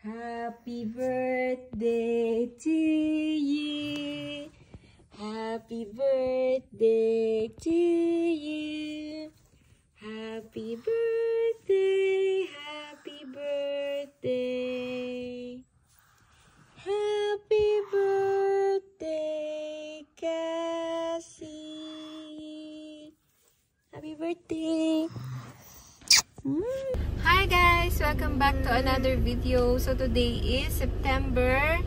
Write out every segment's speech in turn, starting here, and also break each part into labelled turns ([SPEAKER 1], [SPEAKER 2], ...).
[SPEAKER 1] Happy birthday to you. Happy birthday to you. Happy birthday, happy birthday. Happy birthday, Cassie. Happy birthday. Hi guys, welcome back to another video. So today is September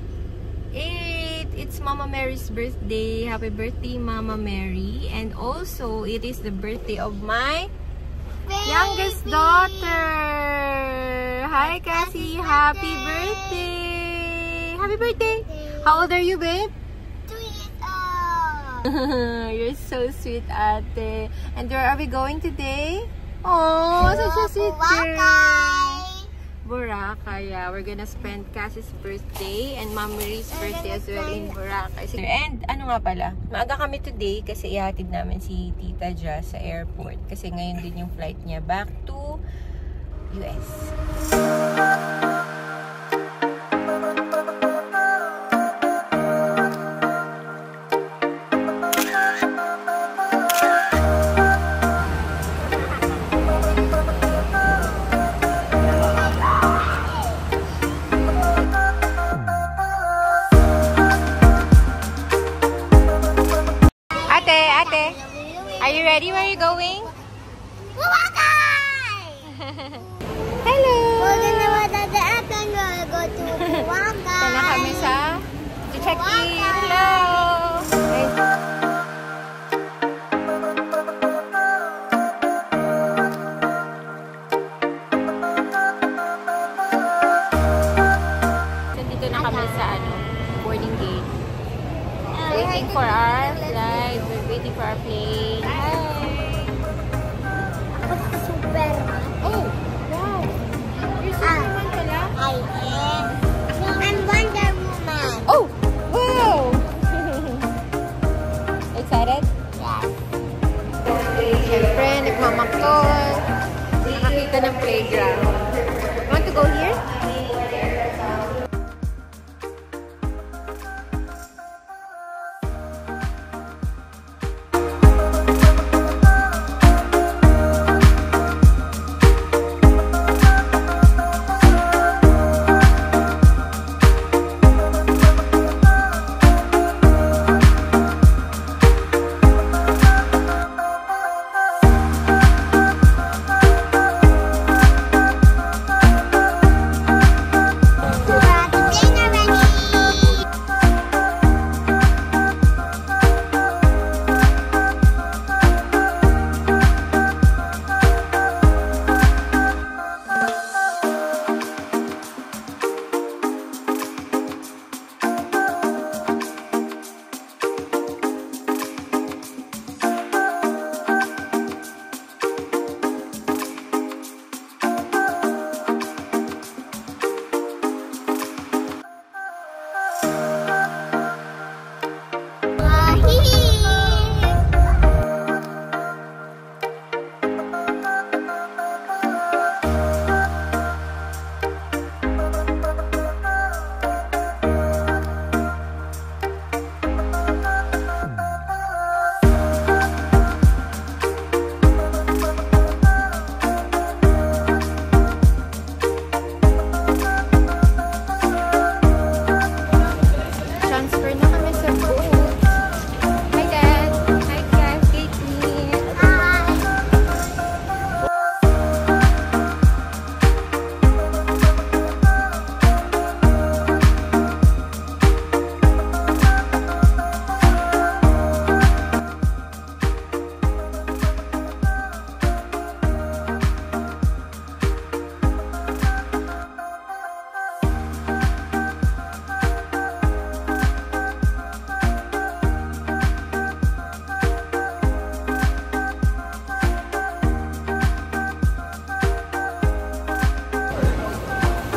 [SPEAKER 1] 8. It's Mama Mary's birthday. Happy birthday, Mama Mary. And also, it is the birthday of my youngest daughter. Hi Cassie, happy birthday. Happy birthday. How old are you, babe?
[SPEAKER 2] 2 years old.
[SPEAKER 1] You're so sweet, ate. And where are we going today? Oh, such a sweet girl. Boracay. Yeah, we're gonna spend Cassie's birthday and Mama Mary's birthday as well in Boracay. And ano nga pala, maaga kami today kasi ihatid namin si Tita Ja sa airport kasi ngayon din yung flight niya back to US. Ate, are you ready? Where are you going?
[SPEAKER 2] Boracay!
[SPEAKER 1] Hello!
[SPEAKER 2] We're gonna go to Boracay.
[SPEAKER 1] Sana kami sa check-in. Hello! Nandito na kami sa boarding gate. Waiting for our flight. We're waiting for our plane. Hi!
[SPEAKER 2] Ako si Superman.
[SPEAKER 1] Oh! Wow! You're Superman pala?
[SPEAKER 2] I am. I'm Wonder Woman.
[SPEAKER 1] Oh! Wow! Excited?
[SPEAKER 2] Yes.
[SPEAKER 1] Siyempre, nagmamakton. Nakakita ng playground. Want to go here?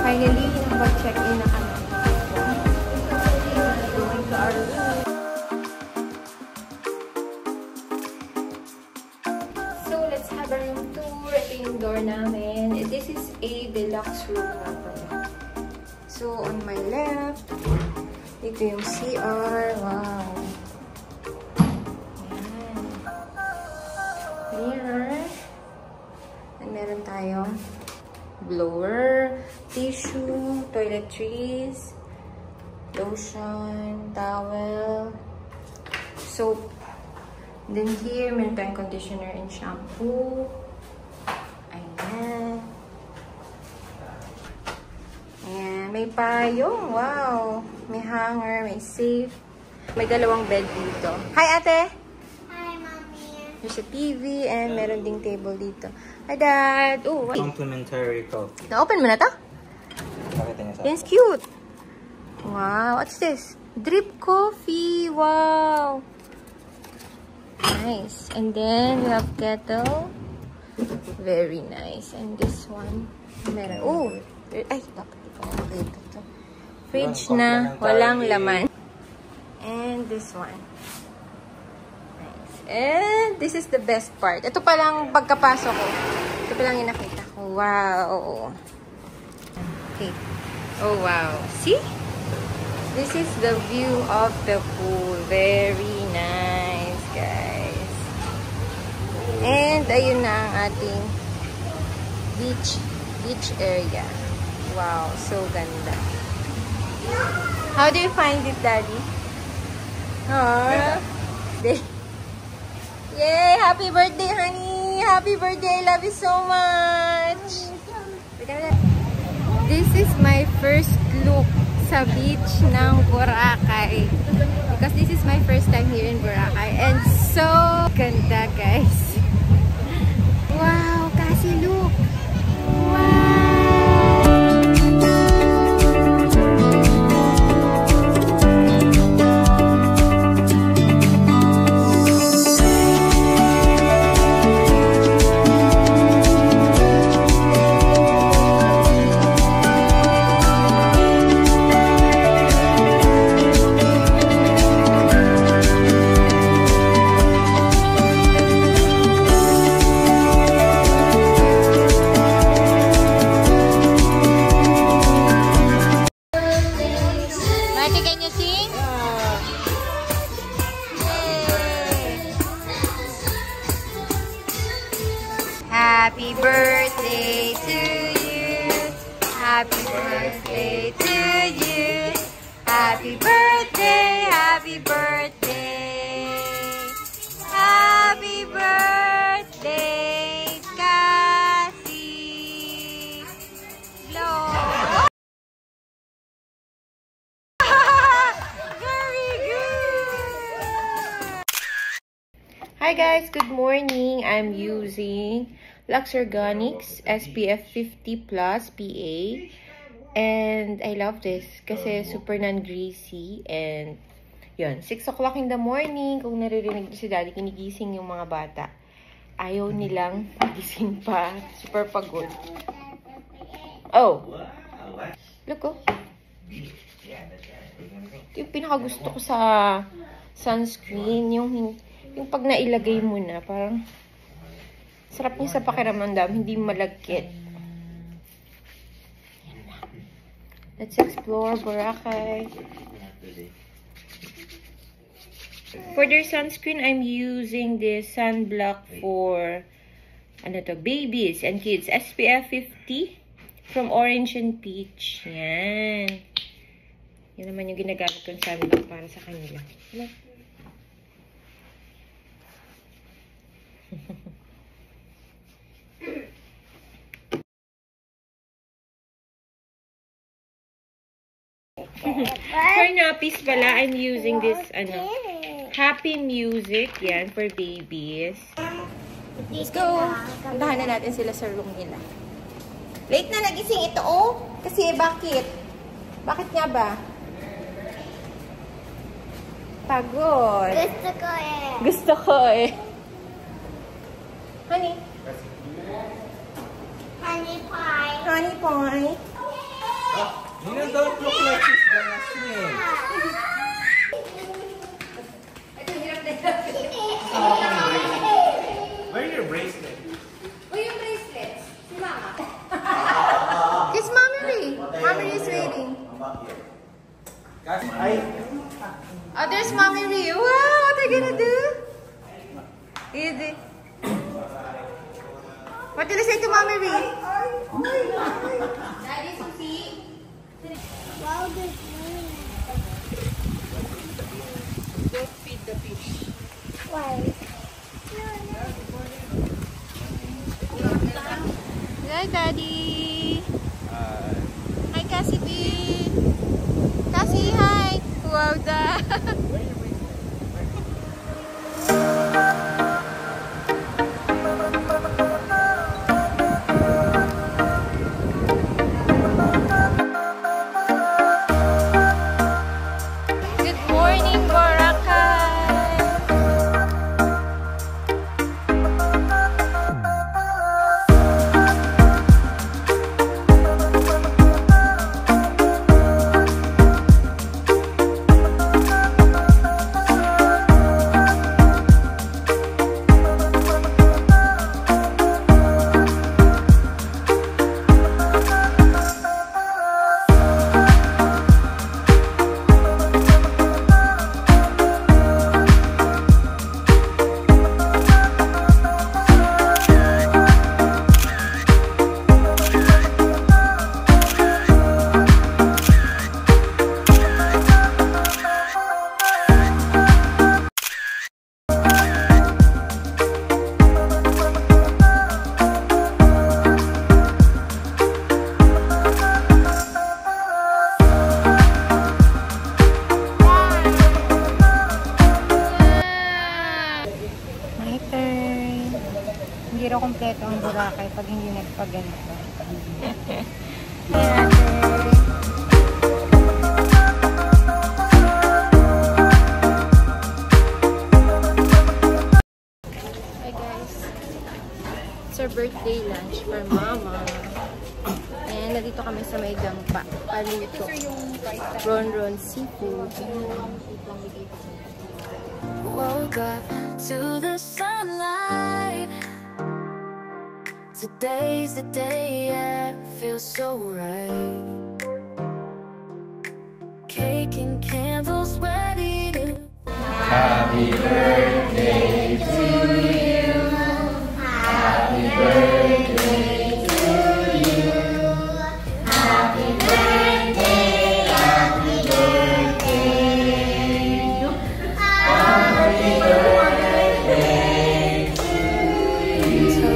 [SPEAKER 1] Finally, nakapag-check-in na kami. Going to our room. So, let's have a room tour. Ito yung door namin. This is a deluxe room nga pala. So, on my left, dito yung CR. Wow. Ayan. Mirror. And meron tayong blower, tissue, toiletries, lotion, towel, soap. Then here, meron tayong conditioner and shampoo. Ayan. Ayan. May payong. Wow. May hanger, may safe. May dalawang bed dito. Hi, ate!
[SPEAKER 2] Hi, Mommy.
[SPEAKER 1] There's a TV and meron ding table dito. Hi, Dad! Oh, wait.
[SPEAKER 3] Complimentary coffee.
[SPEAKER 1] Na-open mo na to?
[SPEAKER 3] Pakita niya sa
[SPEAKER 1] It's cute. Wow. What's this? Drip coffee. Wow. Nice. And then we have kettle. Very nice. And this one. Meron. Oh. Ay, dapat ito. Ito. Fridge na. Walang laman. And this one. Nice. And this is the best part. Ito pa lang pagkapasok ko. Ito pa lang yung nakita ko. Wow. Okay. Oh, wow. See? This is the view of the pool. Very nice, guys. And ayun na ang ating beach area. Wow, so ganda. How do you find it, Daddy? Yay! Happy birthday, honey! Happy birthday! I love you so much! This is my first look sa beach ng Boracay. Because this is my first time here in Boracay. And so ganda, guys. Wow, kasi look. Wow! Happy birthday to you. Happy birthday to you. Happy birthday, happy birthday. Happy birthday, Cassie. Blow. Very good. Hi guys, good morning. I'm using Lux Organics SPF 50+ PA, and I love this kasi super non-greasy. And yun, 6 o'clock in the morning, kung naririnig si Daddy, kinigising yung mga bata. Ayaw nilang gising pa, super pagod. Oh, look, oh. Ito yung pinakagusto ko sa sunscreen, yung pag nailagay mo na, parang sarap niya sa pakiramdam, hindi malagkit. Let's explore Boracay. For their sunscreen, I'm using this sunblock for babies and kids. SPF 50 from Orange and Peach. Yan. Yan naman yung ginagamit kong sunblock para sa kanila. For nappies pala, I'm using this, Happy Music. Yan, for babies. Let's go. Puntahan na natin sila sa room nila. Late na nagising ito, oh. Kasi, bakit? Bakit nga ba? Pagod.
[SPEAKER 2] Gusto ko eh.
[SPEAKER 1] Gusto ko eh. Honey.
[SPEAKER 2] Honey pie.
[SPEAKER 1] Honey pie.
[SPEAKER 3] You don't look like she's gonna swim. Where are your bracelets?
[SPEAKER 1] Where your bracelets? Si Mama. Kiss Mommy. Mommy is waiting.
[SPEAKER 3] Ay!
[SPEAKER 1] Oh, there's Mommy Ree. Wow, what are you gonna do? Easy. What did you say to Mommy Ree? Daddy, Susie.
[SPEAKER 2] Wow, there's money.
[SPEAKER 1] Don't feed the fish.
[SPEAKER 2] Why?
[SPEAKER 1] Hi, Daddy. Hi, Cassie B. Cassie, hi. Wow, da. Good morning, Boracay. My turn. Hindi raw kompleto ang Boracay pag hindi nagpaganito. Hi, guys. It's our birthday lunch for Mama. And nandito kami sa may dampa. Paluto. Ron seafood.
[SPEAKER 4] Woke up to the sunlight. Today's the day, yeah, feels so right. Cake and candles ready to.
[SPEAKER 3] Happy birthday to you. Happy birthday to you. Happy birthday, happy birthday. Happy birthday to you.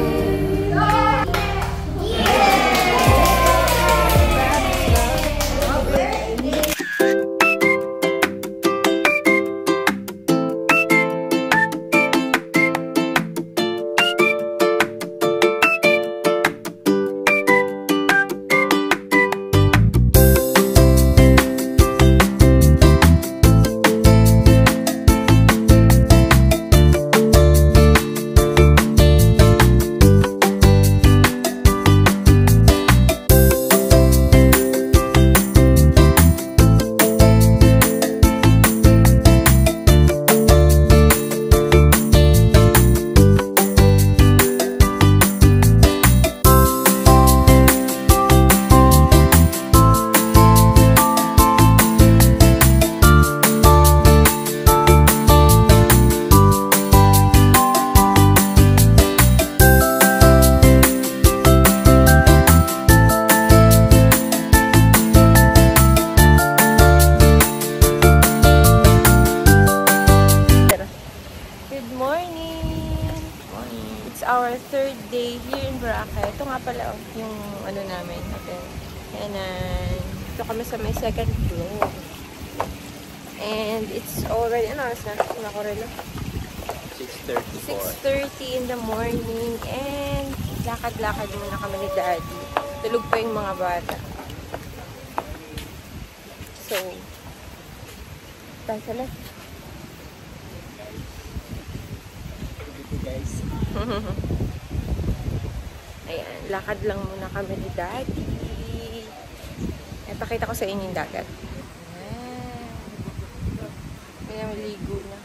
[SPEAKER 1] Our third day here in Boracay. Ito nga pala yung ano namin, hotel. And ito kami sa may second floor. And it's already, ano oras na? Nakorelo? 6:30 in the morning. And lakad-lakad muna kami ni Daddy. Tulog pa yung mga bata. So, tayo sa left.
[SPEAKER 3] Guys.
[SPEAKER 1] Ayan, lakad lang muna kami ni Daddy. Ay, pakita ko sa inyo yung dagat. Ayan. Pinamaligo na.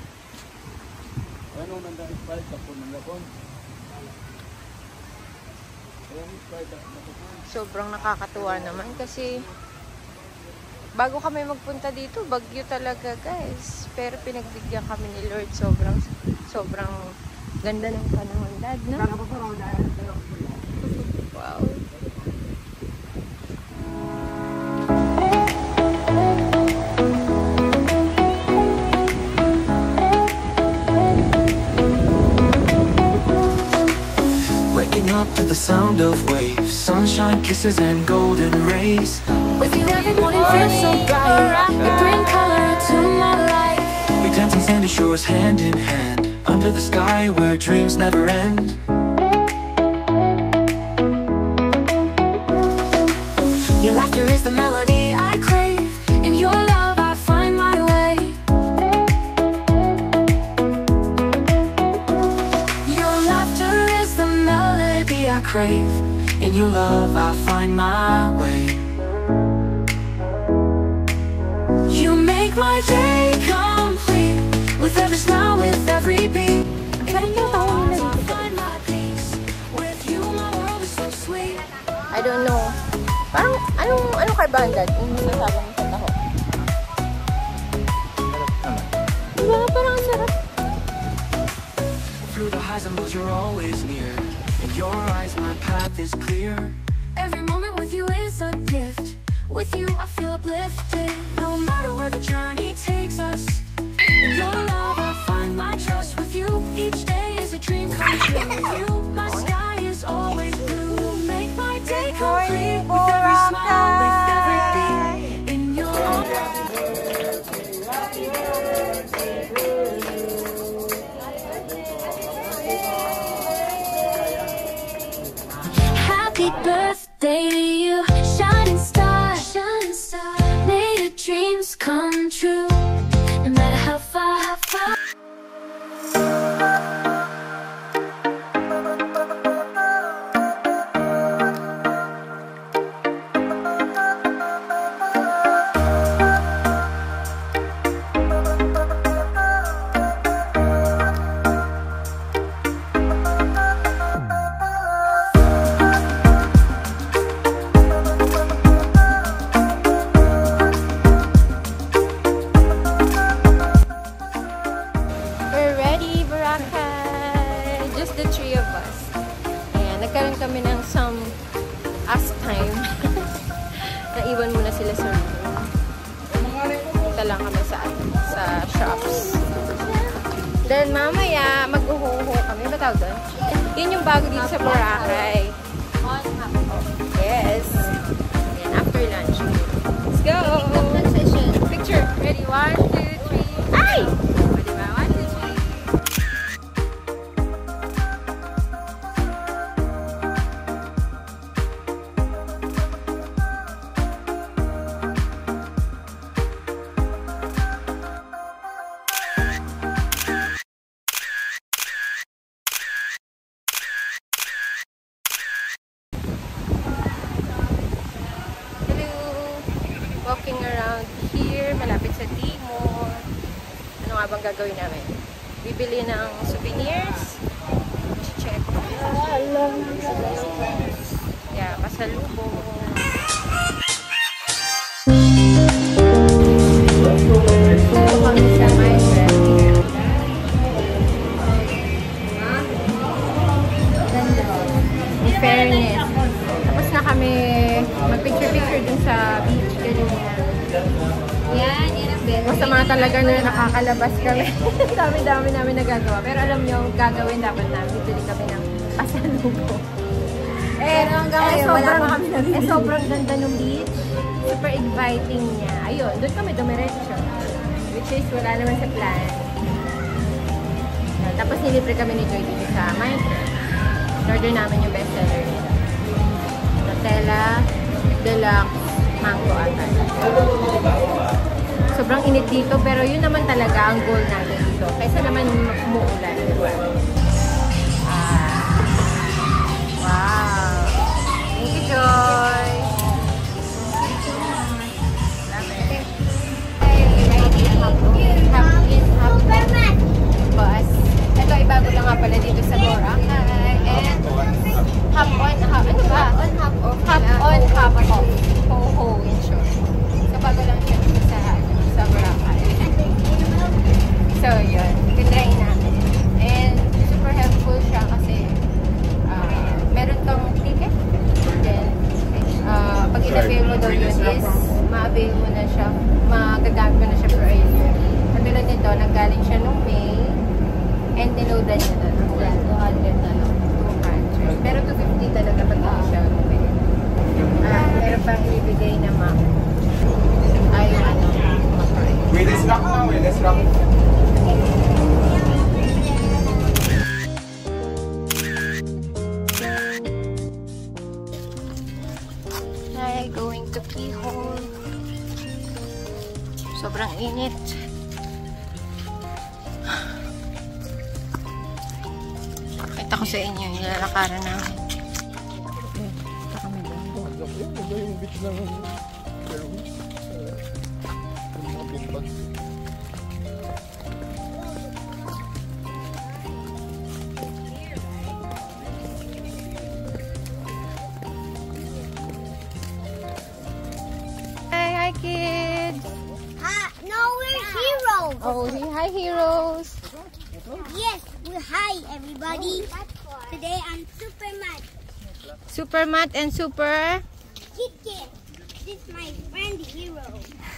[SPEAKER 3] Ano nang dahil palit ako ng lapon?
[SPEAKER 1] Sobrang nakakatuwa naman kasi Bago kami magpunta dito, bagyo talaga guys. Pero pinagbigyan kami ni Lord. Sobrang ganda ng panahon, Dad, no? Wow.
[SPEAKER 4] Waking up to the sound of waves, sunshine, kisses, and golden rays. With you every morning feels so bright. You bring color to my life. We dance on sandy shores hand in hand, under the sky where dreams never end. Your laughter is the melody I crave. In your love I find my way. Your laughter is the melody I crave. In your love I find my way. You make my day complete. With every smile, with every beat. In your arms I find my peace. With you my world is so sweet.
[SPEAKER 1] I don't know. Parang, anong kaibahan, Dad? Yung sinasabi mo sa taho. Diba? Parang ang sarap.
[SPEAKER 4] Through the highs and lows you're always near. In your eyes my path is clear. Every moment with you is a gift. With you I feel uplifted. No matter where the journey takes us. In your love I find my trust. With you each day is a dream come true. With you my sky is always blue. Make my day complete. With every smile, with every beat. In your arms. Happy birthday to you, shining star, shining star. May your dreams come true, no matter how far, how far.
[SPEAKER 1] We're ready, Boracay! Just the three of us. Ayan, nagkaroon kami ng some us time. Naiwan muna sila sa room. Punta lang kami sa shops. Then mamaya, mag-uhuho kami. Ba tawag doon? Yun yung bago dito sa Boracay. Yes. Ayan, after lunch. Let's go! Picture. Ready? 1, 2, 3. Ay! Diba? 1, 2, 3. Walking around here, malapit sa Timor. Ano nga bang gagawin namin? Bibili ng souvenirs. Check. Yeah, pasalubong. Ito kami sa Minecraft. In fairness. Tapos na kami mag-picture-picture dun sa beach. Yan ang best. Masama talaga na nakakalabas kami. Dami-dami namin nagagawa. Pero alam nyo, gagawin dapat namin. Bibili kami ng pasalubong. Sobrang ganda ng beach. Super inviting niya. Ayun, doon kami dumiretso. Which is, wala naman sa plan. Tapos nilibre kami ni Joy dito sa Minecraft. Order namin yung bestseller nila. Nutella, Deluxe, Mango ata. Sobrang init dito, pero yun naman talaga ang goal natin dito. Kaysa naman umuulan. Wow! Thank you, Joy! Bus. Ito, ibago lang nga pala dito sa Boracay. And hop on, hop. Ano ba? Hop on, hop off. Ho-ho, in short. So, bago lang siya. ma-avail mo na siya, magagamit mo na siya for a year. Katulad nito, nanggaling siya nung May, and niloadan niya na lang. 200 na lang. 200. Pero 250 talaga pag hindi siya May. Meron pang ibigay na ma'am. Ay, ano, makain.
[SPEAKER 3] Wait, let's rock now. Let's rock.
[SPEAKER 1] Hi, going to Keyhole. Sobrang init. Pakita ko sa inyo yung nilalakaran namin. Ito kami doon.
[SPEAKER 3] Yung beach lang. Mga beanbag.
[SPEAKER 1] Hi kids!
[SPEAKER 2] No, we're heroes.
[SPEAKER 1] Oh, hi heroes!
[SPEAKER 2] Yes, hi everybody. Today I'm Super Matt.
[SPEAKER 1] Super Matt and Super...
[SPEAKER 2] Kit Kit. This is my friend Hero.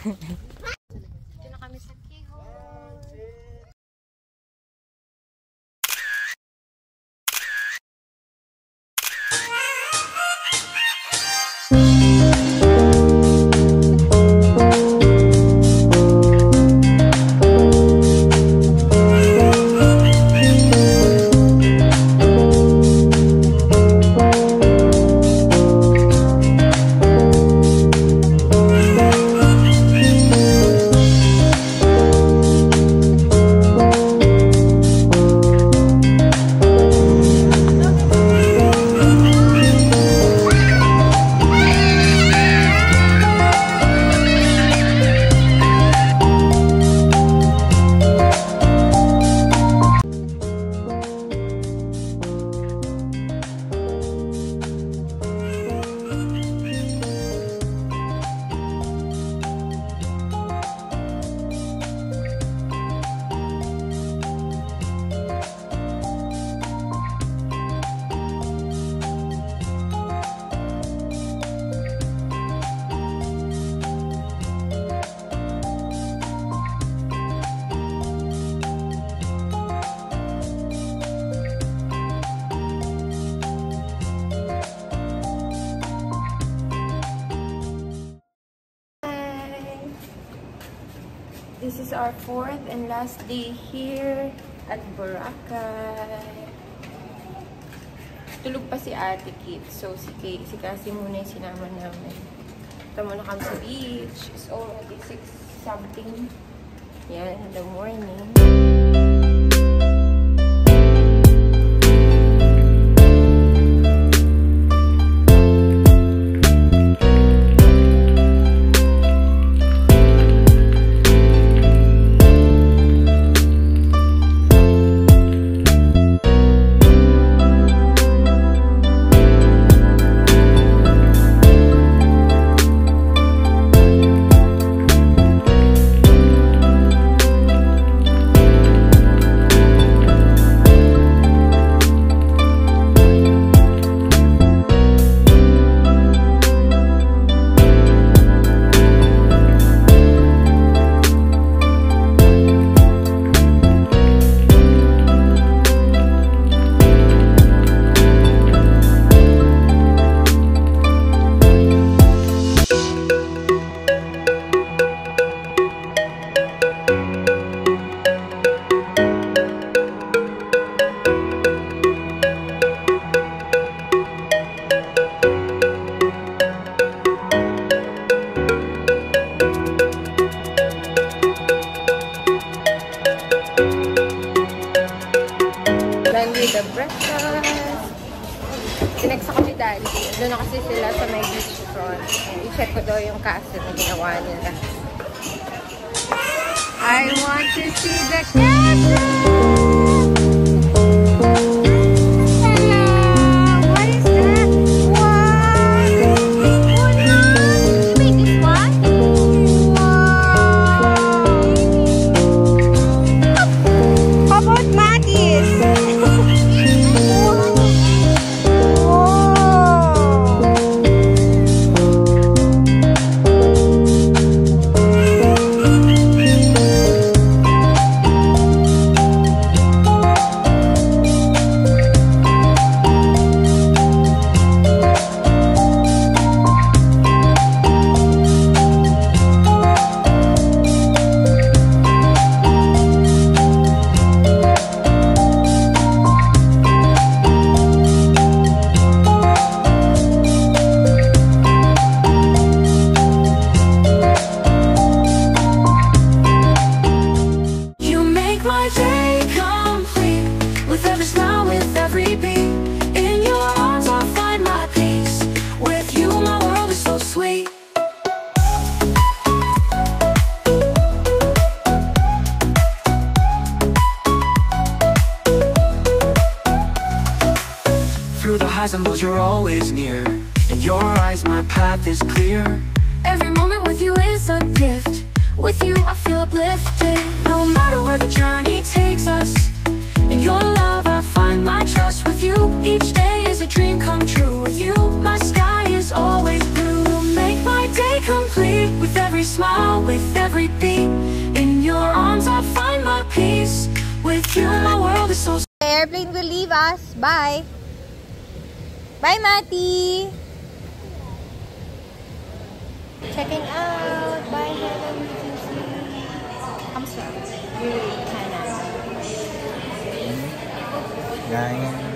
[SPEAKER 1] Dito na kami sa Keyhole. This is our 4th and last day here at Boracay. Tulog pa si Ate Kit. So, si Cassie muna yung sinama namin. Ito muna kami sa beach. It's already 6 something. Yan, in the morning. The breakfast. Sinex ako ni Daddy. Doon na kasi sila sa may beach front. I-check ko daw yung castle na ginawa nila. I want to see the castle!
[SPEAKER 4] skies and those you're always near. In your eyes my path is clear. Every moment with you is a gift. With you I feel uplifted. No matter where the journey takes us, in your love I find my trust. With you each day is a dream come true. With you my sky is always blue. Make my day complete. With every smile, with every beat, in your arms I find my peace. With you my world is so.
[SPEAKER 1] The airplane will leave us. Bye. Bye, Mati. Checking out. Bye, hello, I'm sorry. You're Hannah.
[SPEAKER 3] Gaya.